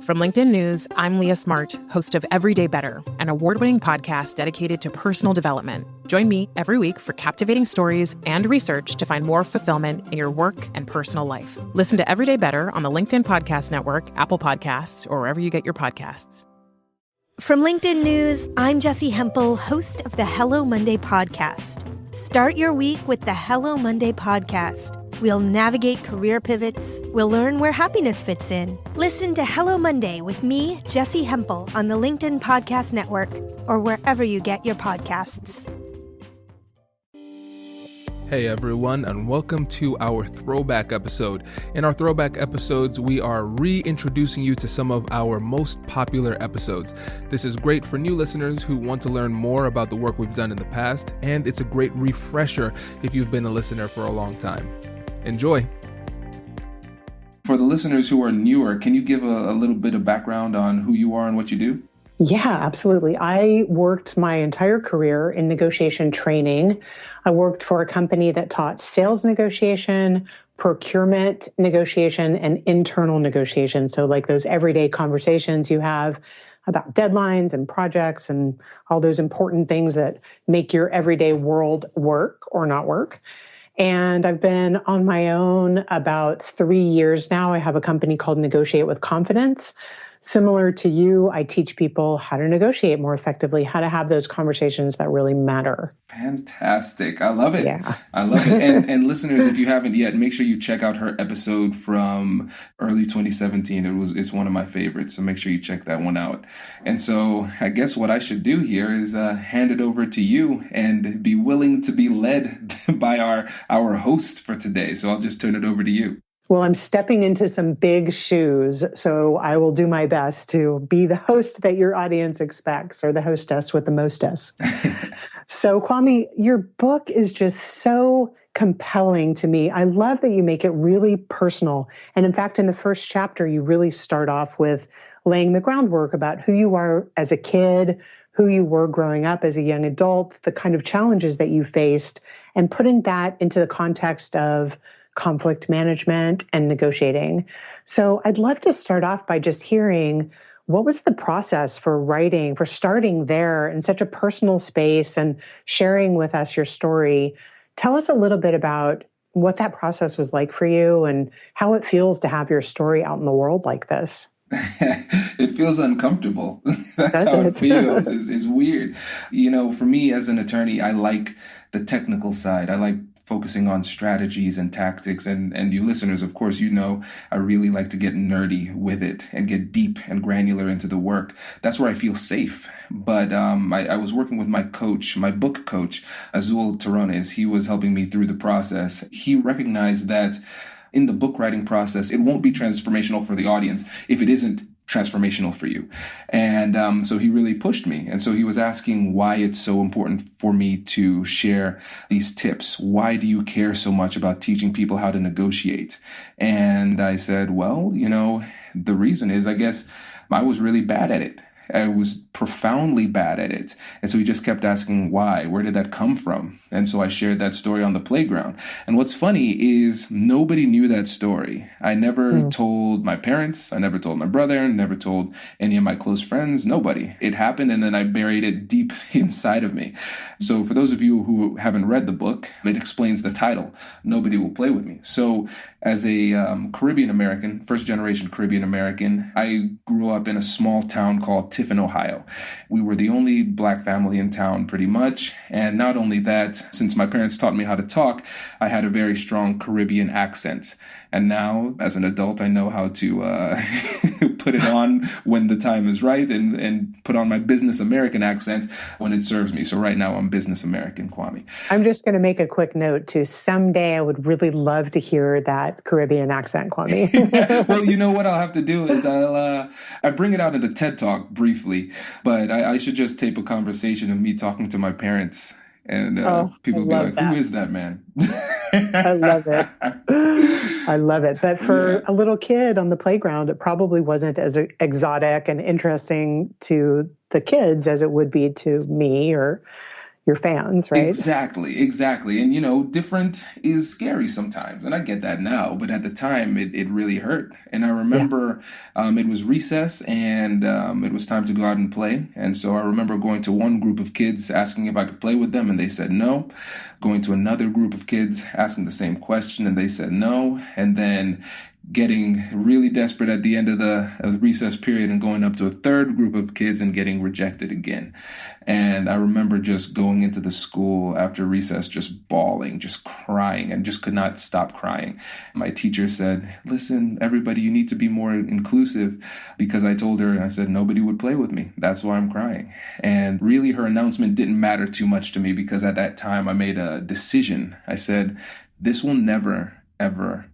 From LinkedIn News, I'm Leah Smart, host of Everyday Better, an award-winning podcast dedicated to personal development. Join me every week for captivating stories and research to find more fulfillment in your work and personal life. Listen to Everyday Better on the LinkedIn Podcast Network, Apple Podcasts, or wherever you get your podcasts. From LinkedIn News, I'm Jessie Hempel, host of the Hello Monday podcast. Start your week with the Hello Monday podcast. We'll navigate career pivots. We'll learn where happiness fits in. Listen to Hello Monday with me, Jessie Hempel, on the LinkedIn Podcast Network or wherever you get your podcasts. Hey everyone, and welcome to our throwback episode. In our throwback episodes, we are reintroducing you to some of our most popular episodes. This is great for new listeners who want to learn more about the work we've done in the past, and it's a great refresher if you've been a listener for a long time. Enjoy. For the listeners who are newer, can you give a little bit of background on who you are and what you do? Yeah, absolutely. I worked my entire career in negotiation training. I worked for a company that taught sales negotiation, procurement negotiation, and internal negotiation. So like those everyday conversations you have about deadlines and projects and all those important things that make your everyday world work or not work. And I've been on my own about 3 years now. I have a company called Negotiate with Confidence. Similar to you, I teach people how to negotiate more effectively, how to have those conversations that really matter. Fantastic. I love it. Yeah. I love it. And listeners, if you haven't yet, make sure you check out her episode from early 2017. It's one of my favorites. So make sure you check that one out. And so I guess what I should do here is hand it over to you and be willing to be led by our host for today. So I'll just turn it over to you. Well, I'm stepping into some big shoes, so I will do my best to be the host that your audience expects, or the hostess with the mostess. So, Kwame, your book is just so compelling to me. I love that you make it really personal. And in fact, in the first chapter, you really start off with laying the groundwork about who you are as a kid, who you were growing up as a young adult, the kind of challenges that you faced, and putting that into the context of conflict management and negotiating. So I'd love to start off by just hearing, what was the process for writing, for starting there in such a personal space and sharing with us your story? Tell us a little bit about what that process was like for you and how it feels to have your story out in the world like this. It feels uncomfortable. That's how it feels. It's weird. You know, for me as an attorney, I like the technical side. I like focusing on strategies and tactics. And you listeners, of course, you know, I really like to get nerdy with it and get deep and granular into the work. That's where I feel safe. But I was working with my coach, my book coach, Azul Terrones. He was helping me through the process. He recognized that in the book writing process, it won't be transformational for the audience if it isn't transformational for you. And so he really pushed me. And so he was asking why it's so important for me to share these tips. Why do you care so much about teaching people how to negotiate? And I said, well, you know, the reason is, I guess I was really bad at it. I was profoundly bad at it. And so he just kept asking why, where did that come from? And so I shared that story on the playground. And what's funny is nobody knew that story. I never told my parents. I never told my brother, never told any of my close friends, nobody. It happened, and then I buried it deep inside of me. So for those of you who haven't read the book, it explains the title, Nobody Will Play With Me. So as a Caribbean American, first generation Caribbean American, I grew up in a small town called Tiffin, Ohio. We were the only Black family in town pretty much. And not only that, since my parents taught me how to talk, I had a very strong Caribbean accent. And now, as an adult, I know how to put it on when the time is right and put on my business American accent when it serves me. So right now, I'm business American, Kwame. I'm just going to make a quick note to someday I would really love to hear that Caribbean accent, Kwame. Well, you know what I'll have to do is I bring it out in the TED Talk briefly, but I should just tape a conversation of me talking to my parents. And people will be like, who is that man? I love it. I love it. But for a little kid on the playground, it probably wasn't as exotic and interesting to the kids as it would be to me or your fans, right? Exactly. And, different is scary sometimes. And I get that now. But at the time, it really hurt. And I remember it was recess and it was time to go out and play. And so I remember going to one group of kids asking if I could play with them. And they said no. Going to another group of kids asking the same question. And they said no. And then getting really desperate at the end of the recess period and going up to a third group of kids and getting rejected again. And I remember just going into the school after recess, just bawling, just crying, and just could not stop crying. My teacher said, listen, everybody, you need to be more inclusive, because I told her, I said, nobody would play with me. That's why I'm crying. And really, her announcement didn't matter too much to me, because at that time I made a decision. I said, this will never, ever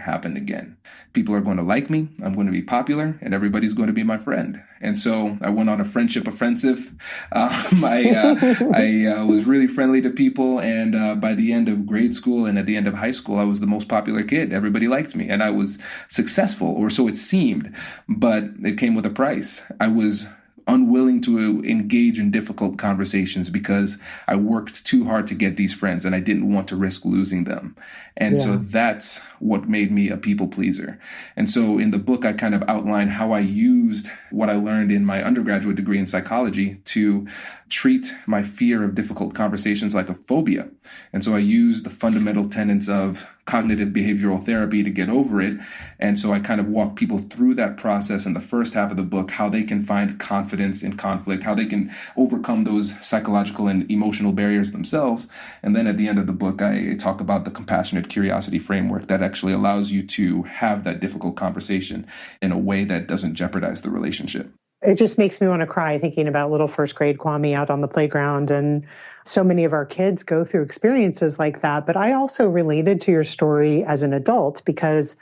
happen again. People are going to like me. I'm going to be popular, and everybody's going to be my friend. And so I went on a friendship offensive. I was really friendly to people. And by the end of grade school and at the end of high school, I was the most popular kid. Everybody liked me, and I was successful, or so it seemed. But it came with a price. I was unwilling to engage in difficult conversations because I worked too hard to get these friends, and I didn't want to risk losing them. And so that's what made me a people pleaser. And so in the book, I kind of outline how I used what I learned in my undergraduate degree in psychology to treat my fear of difficult conversations like a phobia. And so I used the fundamental tenets of cognitive behavioral therapy to get over it. And so I kind of walk people through that process in the first half of the book, how they can find confidence in conflict, how they can overcome those psychological and emotional barriers themselves. And then at the end of the book, I talk about the compassionate curiosity framework that actually allows you to have that difficult conversation in a way that doesn't jeopardize the relationship. It just makes me want to cry thinking about little first grade Kwame out on the playground. And so many of our kids go through experiences like that. But I also related to your story as an adult because,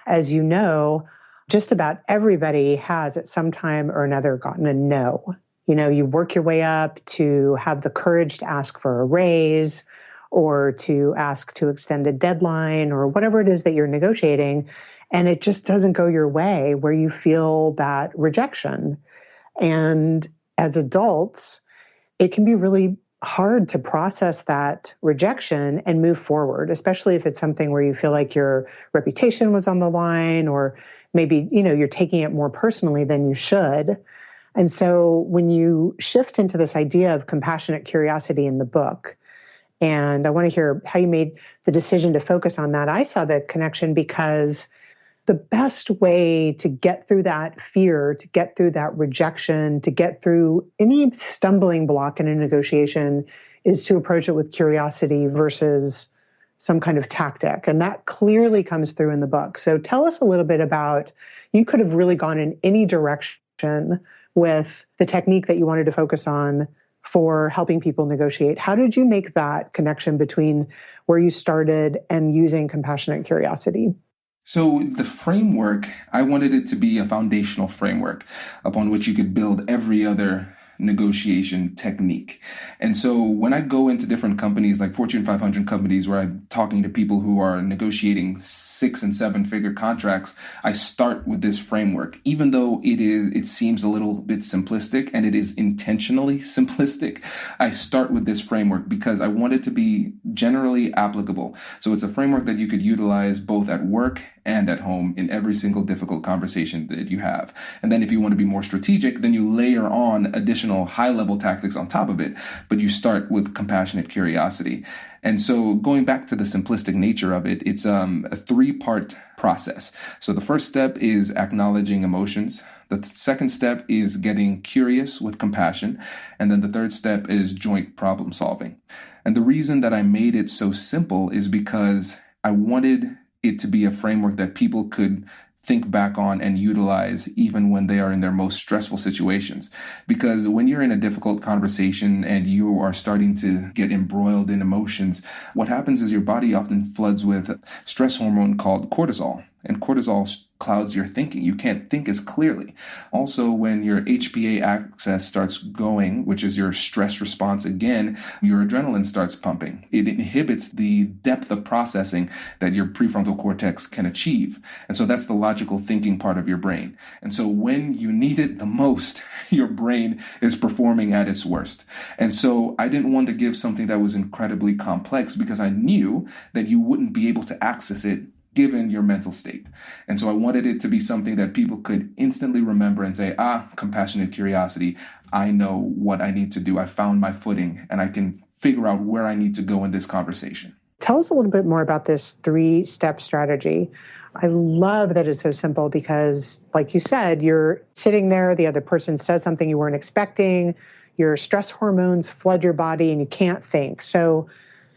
as you know, just about everybody has at some time or another gotten a no. You know, you work your way up to have the courage to ask for a raise or to ask to extend a deadline or whatever it is that you're negotiating. And it just doesn't go your way, where you feel that rejection. And as adults, it can be really hard to process that rejection and move forward, especially if it's something where you feel like your reputation was on the line, or maybe, you know, you're taking it more personally than you should. And so when you shift into this idea of compassionate curiosity in the book, and I want to hear how you made the decision to focus on that, I saw the connection because the best way to get through that fear, to get through that rejection, to get through any stumbling block in a negotiation is to approach it with curiosity versus some kind of tactic. And that clearly comes through in the book. So tell us a little bit about, you could have really gone in any direction with the technique that you wanted to focus on for helping people negotiate. How did you make that connection between where you started and using compassionate curiosity? So the framework, I wanted it to be a foundational framework upon which you could build every other negotiation technique. And so when I go into different companies, like Fortune 500 companies, where I'm talking to people who are negotiating 6- and 7-figure contracts, I start with this framework, even though it seems a little bit simplistic, and it is intentionally simplistic. I start with this framework because I want it to be generally applicable. So it's a framework that you could utilize both at work and at home in every single difficult conversation that you have. And then if you want to be more strategic, then you layer on additional high-level tactics on top of it, but you start with compassionate curiosity. And so going back to the simplistic nature of it, it's a 3-part process. So the first step is acknowledging emotions. The second step is getting curious with compassion. And then the third step is joint problem solving. And the reason that I made it so simple is because I wanted it to be a framework that people could think back on and utilize even when they are in their most stressful situations. Because when you're in a difficult conversation and you are starting to get embroiled in emotions, what happens is your body often floods with stress hormone called cortisol. and cortisol clouds your thinking. You can't think as clearly. Also, when your HPA axis starts going, which is your stress response again, your adrenaline starts pumping. It inhibits the depth of processing that your prefrontal cortex can achieve. And so that's the logical thinking part of your brain. And so when you need it the most, your brain is performing at its worst. And so I didn't want to give something that was incredibly complex because I knew that you wouldn't be able to access it given your mental state. And so I wanted it to be something that people could instantly remember and say, compassionate curiosity. I know what I need to do. I found my footing and I can figure out where I need to go in this conversation. Tell us a little bit more about this 3-step strategy. I love that it's so simple because, like you said, you're sitting there, the other person says something you weren't expecting, your stress hormones flood your body and you can't think. So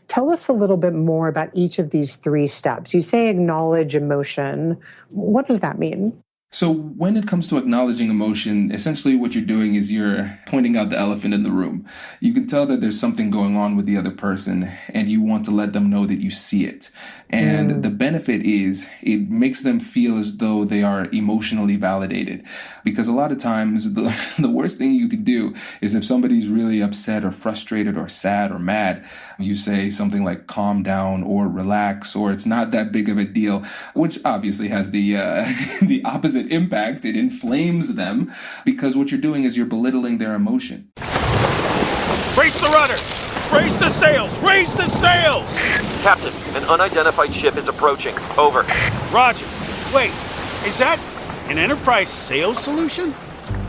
tell us a little bit more about each of these 3 steps. You say acknowledge emotion. What does that mean? So when it comes to acknowledging emotion, essentially what you're doing is you're pointing out the elephant in the room. You can tell that there's something going on with the other person and you want to let them know that you see it. And the benefit is it makes them feel as though they are emotionally validated. Because a lot of times the worst thing you could do is if somebody's really upset or frustrated or sad or mad, you say something like calm down or relax or it's not that big of a deal, which obviously has the opposite impact. It inflames them because what you're doing is you're belittling their emotion. Raise the rudders! Raise the sails! Raise the sails! Captain, an unidentified ship is approaching. Over. Roger. Wait, is that an enterprise sales solution?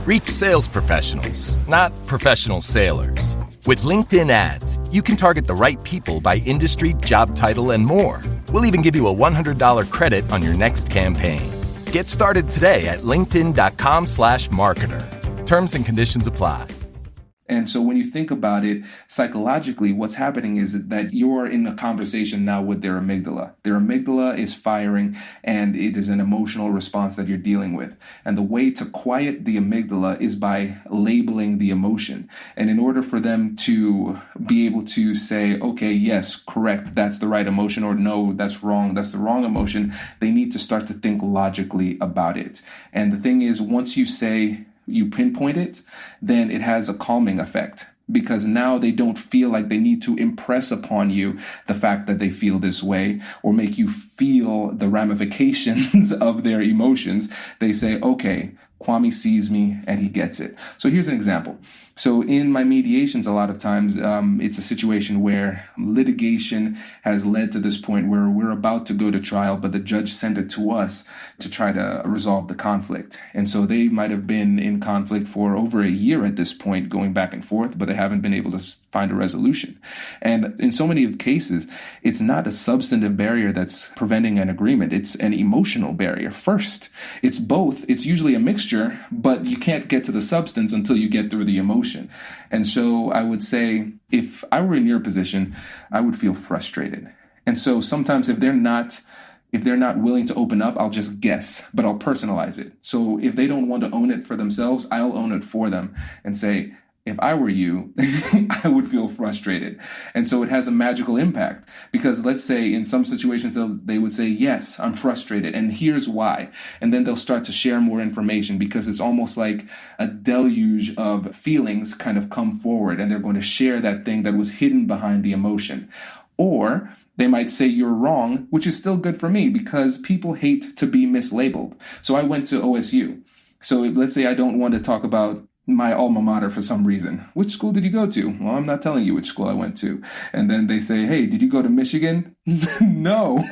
Reach sales professionals, not professional sailors. With LinkedIn ads, you can target the right people by industry, job title, and more. We'll even give you a $100 credit on your next campaign. Get started today at linkedin.com/marketer. Terms and conditions apply. And so when you think about it, psychologically, what's happening is that you're in a conversation now with their amygdala. Their amygdala is firing, and it is an emotional response that you're dealing with. And the way to quiet the amygdala is by labeling the emotion. And in order for them to be able to say, okay, yes, correct, that's the right emotion, or no, that's wrong, that's the wrong emotion, they need to start to think logically about it. And the thing is, once you pinpoint it, then it has a calming effect because now they don't feel like they need to impress upon you the fact that they feel this way or make you feel the ramifications of their emotions. They say, okay, Kwame sees me and he gets it. So here's an example. So in my mediations, a lot of times it's a situation where litigation has led to this point where we're about to go to trial, but the judge sent it to us to try to resolve the conflict. And so they might have been in conflict for over a year at this point, going back and forth, but they haven't been able to find a resolution. And in so many cases, it's not a substantive barrier that's preventing an agreement. It's an emotional barrier first. It's both. It's usually a mixture, but you can't get to the substance until you get through the emotion. And so I would say, if I were in your position, I would feel frustrated. And so sometimes if they're not willing to open up, I'll just guess, but I'll personalize it. So if they don't want to own it for themselves, I'll own it for them and say, if I were you, I would feel frustrated. And so it has a magical impact because let's say in some situations, they would say, yes, I'm frustrated and here's why. And then they'll start to share more information because it's almost like a deluge of feelings kind of come forward and they're going to share that thing that was hidden behind the emotion. Or they might say you're wrong, which is still good for me because people hate to be mislabeled. So I went to OSU. So let's say I don't want to talk about my alma mater for some reason. Which school did you go to? Well, I'm not telling you which school I went to. And then they say, hey, did you go to Michigan? No,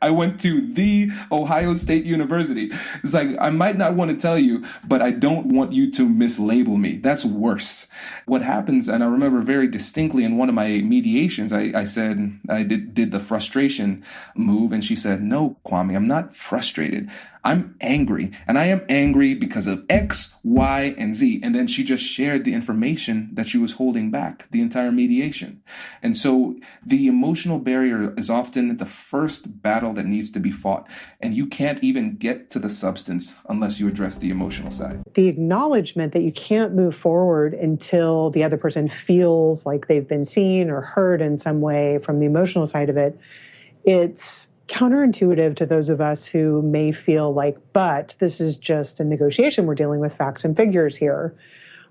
I went to the Ohio State University. It's like, I might not want to tell you, but I don't want you to mislabel me. That's worse. What happens, and I remember very distinctly in one of my mediations, I said, I did the frustration move. And she said, no, Kwame, I'm not frustrated. I'm angry. And I am angry because of X, Y, and Z. And then she just shared the information that she was holding back the entire mediation. And so the emotional barrier is often the first battle that needs to be fought. And you can't even get to the substance unless you address the emotional side. The acknowledgement that you can't move forward until the other person feels like they've been seen or heard in some way from the emotional side of it, it's counterintuitive to those of us who may feel like, but this is just a negotiation. We're dealing with facts and figures here.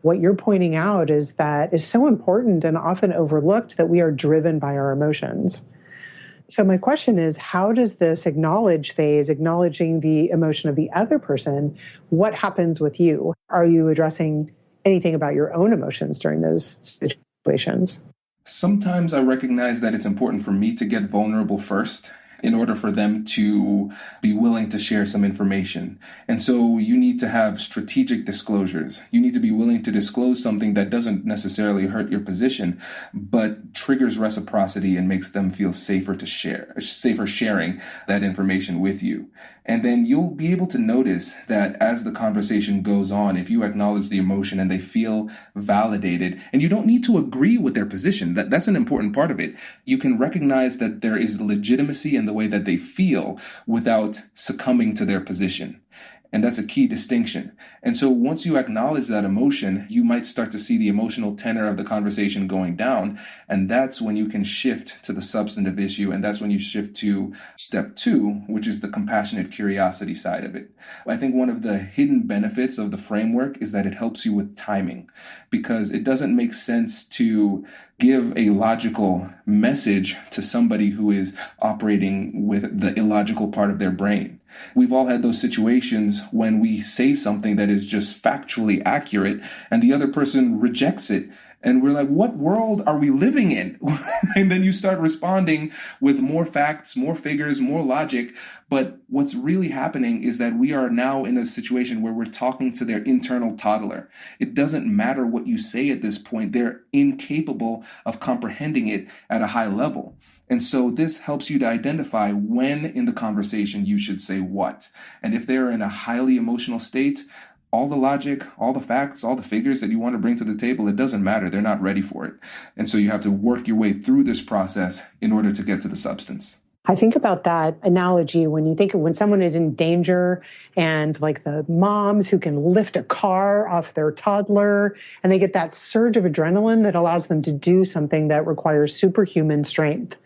What you're pointing out is that is so important and often overlooked, that we are driven by our emotions. So my question is, how does this acknowledge phase, acknowledging the emotion of the other person, what happens with you? Are you addressing anything about your own emotions during those situations? Sometimes I recognize that it's important for me to get vulnerable first in order for them to be willing to share some information. And so you need to have strategic disclosures. You need to be willing to disclose something that doesn't necessarily hurt your position, but triggers reciprocity and makes them feel safer sharing that information with you. And then you'll be able to notice that as the conversation goes on, if you acknowledge the emotion and they feel validated, and you don't need to agree with their position, that's an important part of it. You can recognize that there is legitimacy in the way that they feel without succumbing to their position. And that's a key distinction. And so once you acknowledge that emotion, you might start to see the emotional tenor of the conversation going down. And that's when you can shift to the substantive issue. And that's when you shift to step 2, which is the compassionate curiosity side of it. I think one of the hidden benefits of the framework is that it helps you with timing, because it doesn't make sense to give a logical message to somebody who is operating with the illogical part of their brain. We've all had those situations when we say something that is just factually accurate and the other person rejects it. And we're like, what world are we living in? And then you start responding with more facts, more figures, more logic. But what's really happening is that we are now in a situation where we're talking to their internal toddler. It doesn't matter what you say at this point. They're incapable of comprehending it at a high level. And so this helps you to identify when in the conversation you should say what. And if they're in a highly emotional state, all the logic, all the facts, all the figures that you want to bring to the table, it doesn't matter. They're not ready for it. And so you have to work your way through this process in order to get to the substance. I think about that analogy when you think of when someone is in danger, and like the moms who can lift a car off their toddler and they get that surge of adrenaline that allows them to do something that requires superhuman strength.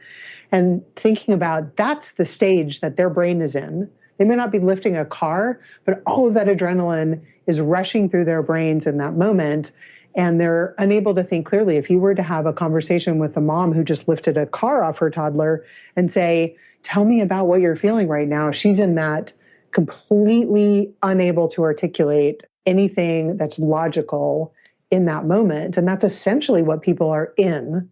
And thinking about that's the stage that their brain is in. They may not be lifting a car, but all of that adrenaline is rushing through their brains in that moment. And they're unable to think clearly. If you were to have a conversation with a mom who just lifted a car off her toddler and say, tell me about what you're feeling right now, she's in that completely unable to articulate anything that's logical in that moment. And that's essentially what people are in.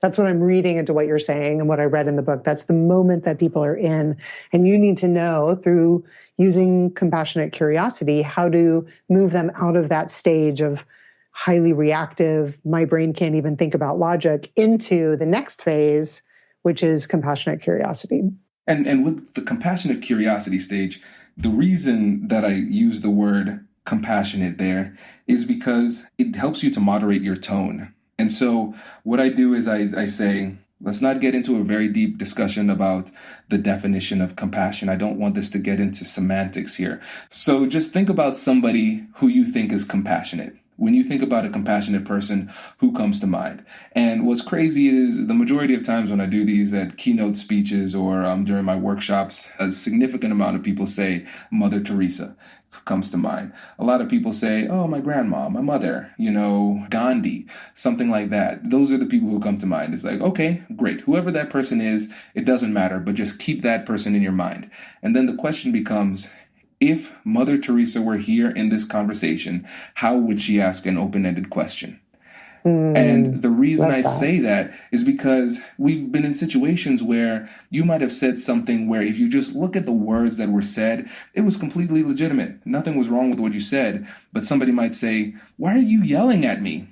That's what I'm reading into what you're saying and what I read in the book. That's the moment that people are in. And you need to know through using compassionate curiosity how to move them out of that stage of highly reactive, my brain can't even think about logic, into the next phase, which is compassionate curiosity. And with the compassionate curiosity stage, the reason that I use the word compassionate there is because it helps you to moderate your tone. And so what I do is I say, let's not get into a very deep discussion about the definition of compassion. I don't want this to get into semantics here. So just think about somebody who you think is compassionate. When you think about a compassionate person, who comes to mind? And what's crazy is the majority of times when I do these at keynote speeches or during my workshops, a significant amount of people say Mother Teresa comes to mind. A lot of people say, oh, my grandma, my mother, Gandhi, something like that. Those are the people who come to mind. It's like, okay, great. Whoever that person is, it doesn't matter, but just keep that person in your mind. And then the question becomes, if Mother Teresa were here in this conversation, how would she ask an open-ended question? And the reason I say that is because we've been in situations where you might have said something where if you just look at the words that were said, it was completely legitimate. Nothing was wrong with what you said. But somebody might say, why are you yelling at me?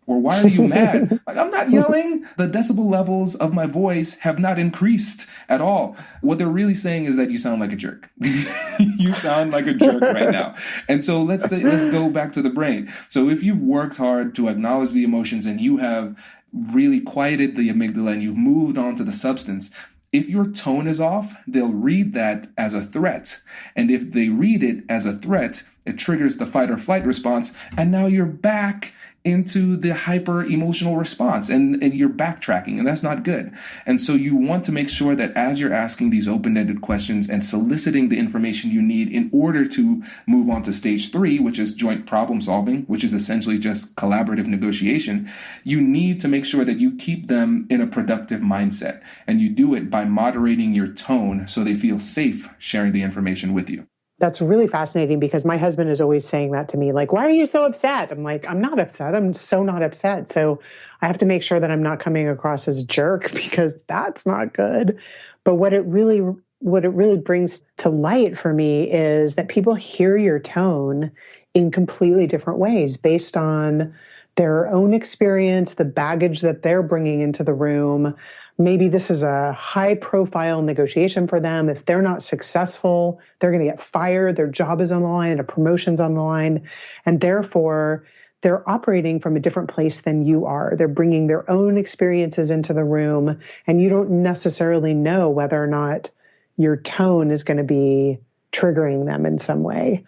Or why are you mad? Like, I'm not yelling. The decibel levels of my voice have not increased at all. What they're really saying is that you sound like a jerk. You sound like a jerk right now. And so let's go back to the brain. So if you've worked hard to acknowledge the emotions and you have really quieted the amygdala and you've moved on to the substance, if your tone is off, they'll read that as a threat. And if they read it as a threat, It triggers the fight or flight response, and now you're back into the hyper emotional response and you're backtracking, and that's not good. And so you want to make sure that as you're asking these open-ended questions and soliciting the information you need in order to move on to stage 3, which is joint problem solving, which is essentially just collaborative negotiation, you need to make sure that you keep them in a productive mindset. And you do it by moderating your tone so they feel safe sharing the information with you. That's really fascinating because my husband is always saying that to me, like, why are you so upset? I'm like, I'm not upset. I'm so not upset. So I have to make sure that I'm not coming across as a jerk because that's not good. But what it really brings to light for me is that people hear your tone in completely different ways based on their own experience, the baggage that they're bringing into the room. Maybe this is a high-profile negotiation for them. If they're not successful, they're going to get fired. Their job is on the line, a promotion's on the line, and therefore they're operating from a different place than you are. They're bringing their own experiences into the room, and you don't necessarily know whether or not your tone is going to be triggering them in some way.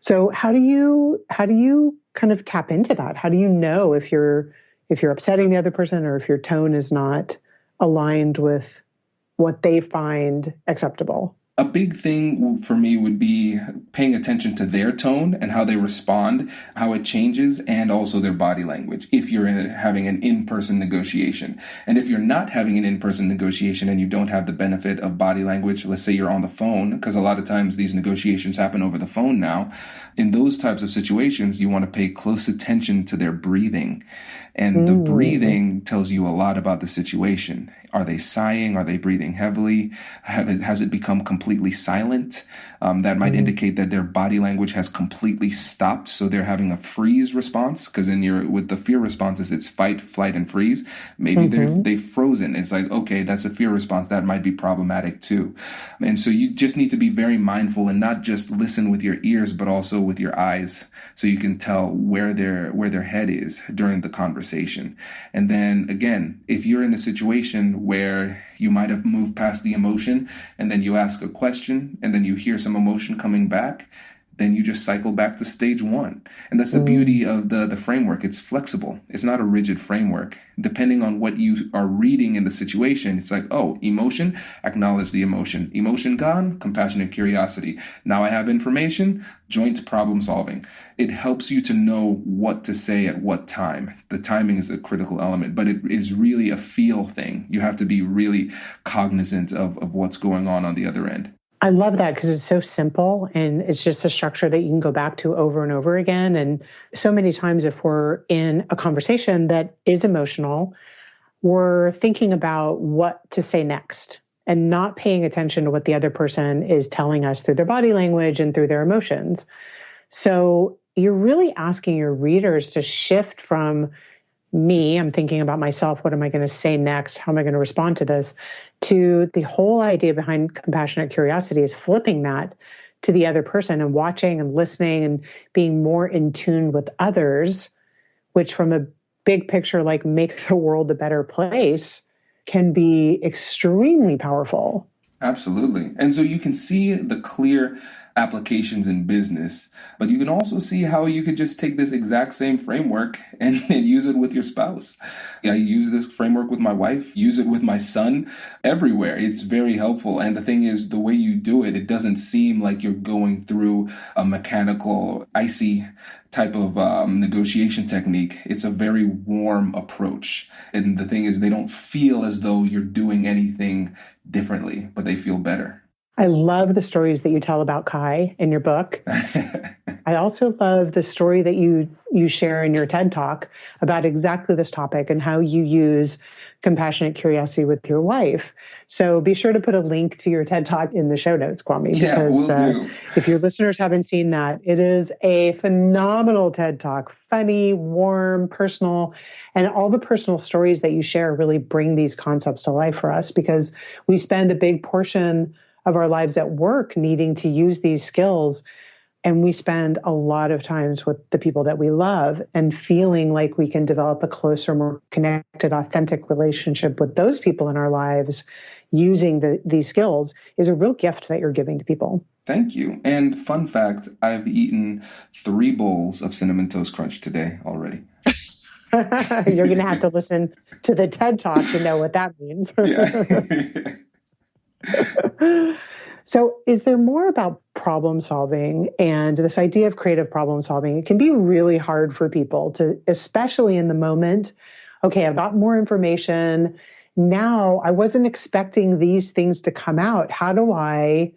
So how do you kind of tap into that? How do you know if you're upsetting the other person or if your tone is not aligned with what they find acceptable? A big thing for me would be paying attention to their tone and how they respond, how it changes, and also their body language if you're having an in-person negotiation. And if you're not having an in-person negotiation and you don't have the benefit of body language, let's say you're on the phone, because a lot of times these negotiations happen over the phone now. In those types of situations, you want to pay close attention to their breathing. And the breathing tells you a lot about the situation. Are they sighing? Are they breathing heavily? Has it become completely silent? That might indicate that their body language has completely stopped. So they're having a freeze response, because with the fear responses, it's fight, flight, and freeze. Maybe they've frozen. It's like, okay, that's a fear response. That might be problematic too. And so you just need to be very mindful and not just listen with your ears, but also with your eyes, so you can tell where their head is during the conversation. And then again, if you're in a situation where you might have moved past the emotion and then you ask a question and then you hear some emotion coming back, then you just cycle back to stage 1. And that's the beauty of the framework. It's flexible. It's not a rigid framework. Depending on what you are reading in the situation, it's like, oh, emotion, acknowledge the emotion. Emotion gone, compassionate curiosity. Now I have information, joint problem solving. It helps you to know what to say at what time. The timing is a critical element, but it is really a feel thing. You have to be really cognizant of what's going on the other end. I love that because it's so simple and it's just a structure that you can go back to over and over again. And so many times if we're in a conversation that is emotional, we're thinking about what to say next and not paying attention to what the other person is telling us through their body language and through their emotions. So you're really asking your readers to shift from me, I'm thinking about myself, what am I going to say next? How am I going to respond to this? To the whole idea behind compassionate curiosity is flipping that to the other person and watching and listening and being more in tune with others, which from a big picture, like make the world a better place, can be extremely powerful. Absolutely. And so you can see the clear applications in business, but you can also see how you could just take this exact same framework and use it with your spouse. I use this framework with my wife, use it with my son, everywhere. It's very helpful. And the thing is, the way you do it, it doesn't seem like you're going through a mechanical, icy type of negotiation technique. It's a very warm approach. And the thing is, they don't feel as though you're doing anything differently, but they feel better. I love the stories that you tell about Kai in your book. I also love the story that you share in your TED Talk about exactly this topic and how you use compassionate curiosity with your wife. So be sure to put a link to your TED Talk in the show notes, Kwame, because if your listeners haven't seen that, it is a phenomenal TED Talk, funny, warm, personal, and all the personal stories that you share really bring these concepts to life for us because we spend a big portion of our lives at work needing to use these skills. And we spend a lot of times with the people that we love and feeling like we can develop a closer, more connected, authentic relationship with those people in our lives using these skills is a real gift that you're giving to people. Thank you. And fun fact, I've eaten 3 bowls of Cinnamon Toast Crunch today already. You're going to have to listen to the TED Talk to know what that means. Yeah. So is there more about problem solving and this idea of creative problem solving? It can be really hard for people to, especially in the moment. Okay, I've got more information. Now I wasn't expecting these things to come out. How do I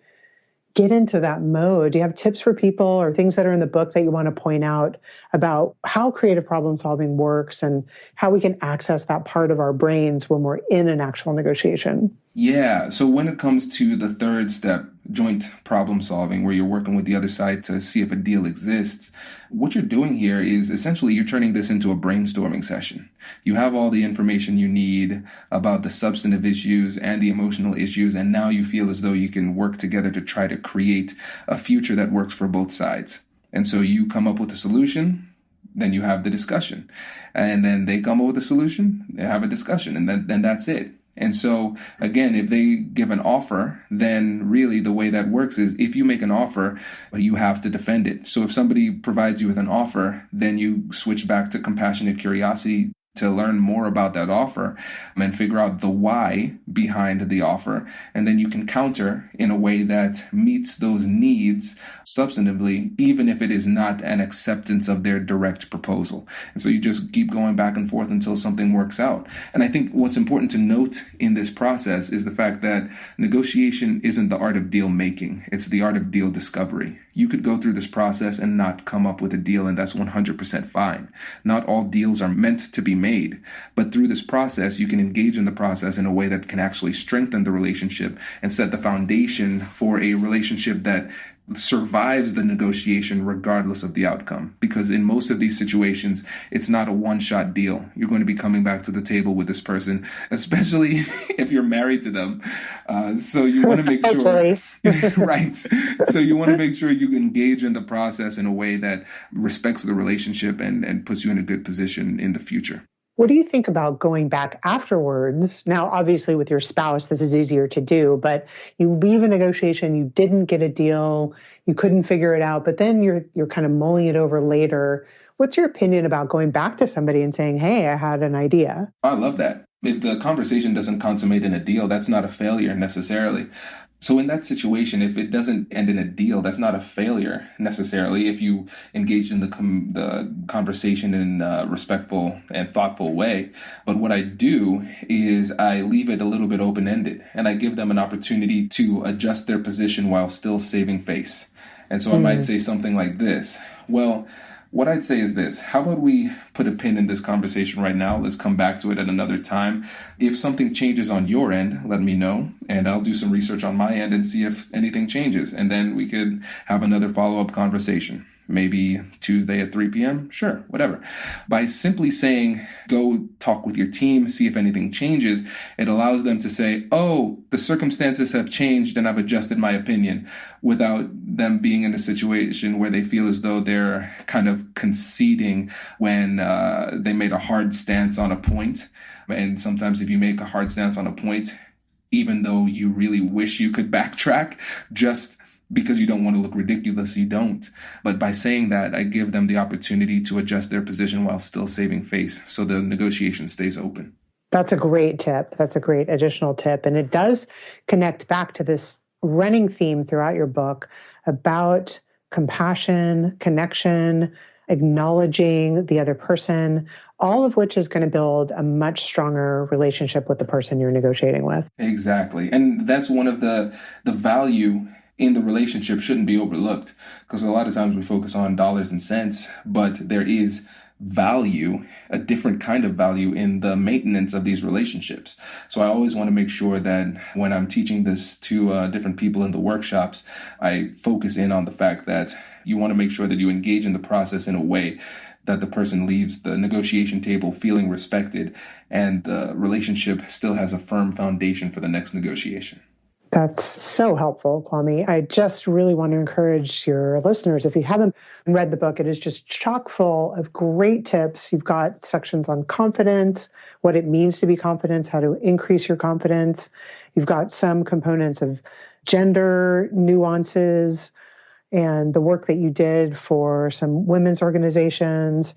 get into that mode? Do you have tips for people or things that are in the book that you want to point out about how creative problem solving works and how we can access that part of our brains when we're in an actual negotiation? Yeah. So when it comes to the third step, joint problem solving, where you're working with the other side to see if a deal exists, what you're doing here is essentially you're turning this into a brainstorming session. You have all the information you need about the substantive issues and the emotional issues, and now you feel as though you can work together to try to create a future that works for both sides. And so you come up with a solution, then you have the discussion. And then they come up with a solution, they have a discussion, and then that's it. And so, again, if they give an offer, then really the way that works is if you make an offer, you have to defend it. So if somebody provides you with an offer, then you switch back to compassionate curiosity to learn more about that offer and figure out the why behind the offer. And then you can counter in a way that meets those needs substantively, even if it is not an acceptance of their direct proposal. And so you just keep going back and forth until something works out. And I think what's important to note in this process is the fact that negotiation isn't the art of deal making. It's the art of deal discovery. You could go through this process and not come up with a deal, and that's 100% fine. Not all deals are meant to be made, but through this process, you can engage in the process in a way that can actually strengthen the relationship and set the foundation for a relationship that survives the negotiation regardless of the outcome. Because in most of these situations, it's not a one-shot deal. You're going to be coming back to the table with this person, especially if you're married to them. So you want to make sure, right? So you want to make sure you engage in the process in a way that respects the relationship and puts you in a good position in the future. What do you think about going back afterwards? Now, obviously with your spouse, this is easier to do, but you leave a negotiation, you didn't get a deal, you couldn't figure it out, but then you're kind of mulling it over later. What's your opinion about going back to somebody and saying, hey, I had an idea? I love that. If the conversation doesn't consummate in a deal, that's not a failure necessarily. So in that situation, if it doesn't end in a deal, that's not a failure necessarily if you engaged in the conversation in a respectful and thoughtful way. But what I do is I leave it a little bit open-ended and I give them an opportunity to adjust their position while still saving face. And so I might say something like this. Well, what I'd say is this. How about we put a pin in this conversation right now? Let's come back to it at another time. If something changes on your end, let me know, and I'll do some research on my end and see if anything changes. And then we could have another follow-up conversation. Maybe Tuesday at 3 p.m. Sure, whatever. By simply saying, go talk with your team, see if anything changes, it allows them to say, oh, the circumstances have changed and I've adjusted my opinion, without them being in a situation where they feel as though they're kind of conceding when they made a hard stance on a point. And sometimes if you make a hard stance on a point, even though you really wish you could backtrack, just because you don't want to look ridiculous, you don't. But by saying that, I give them the opportunity to adjust their position while still saving face, so the negotiation stays open. That's a great tip. That's a great additional tip. And it does connect back to this running theme throughout your book about compassion, connection, acknowledging the other person, all of which is going to build a much stronger relationship with the person you're negotiating with. Exactly. And that's one of the value in the relationship shouldn't be overlooked, because a lot of times we focus on dollars and cents, but there is value, a different kind of value in the maintenance of these relationships. So I always want to make sure that when I'm teaching this to different people in the workshops, I focus in on the fact that you want to make sure that you engage in the process in a way that the person leaves the negotiation table feeling respected and the relationship still has a firm foundation for the next negotiation. That's so helpful, Kwame. I just really want to encourage your listeners, if you haven't read the book, it is just chock full of great tips. You've got sections on confidence, what it means to be confident, how to increase your confidence. You've got some components of gender nuances and the work that you did for some women's organizations.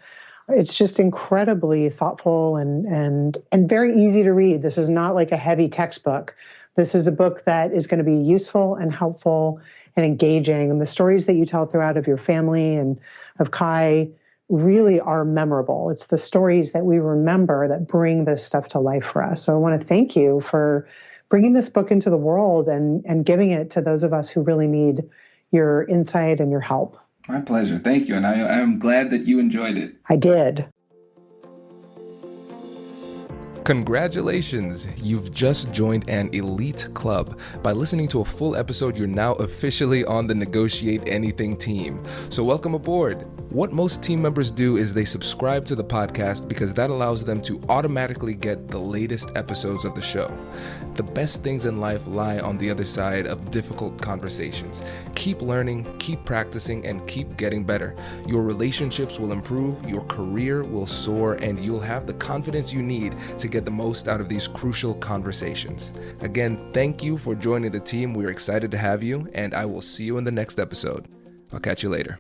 It's just incredibly thoughtful and very easy to read. This is not like a heavy textbook. This is a book that is going to be useful and helpful and engaging. And the stories that you tell throughout of your family and of Kai really are memorable. It's the stories that we remember that bring this stuff to life for us. So I want to thank you for bringing this book into the world and giving it to those of us who really need your insight and your help. My pleasure. Thank you. And I am glad that you enjoyed it. I did. Congratulations! You've just joined an elite club. By listening to a full episode, you're now officially on the Negotiate Anything team. So welcome aboard. What most team members do is they subscribe to the podcast because that allows them to automatically get the latest episodes of the show. The best things in life lie on the other side of difficult conversations. Keep learning, keep practicing, and keep getting better. Your relationships will improve, your career will soar, and you'll have the confidence you need to get the most out of these crucial conversations. Again, thank you for joining the team. We're excited to have you, and I will see you in the next episode. I'll catch you later.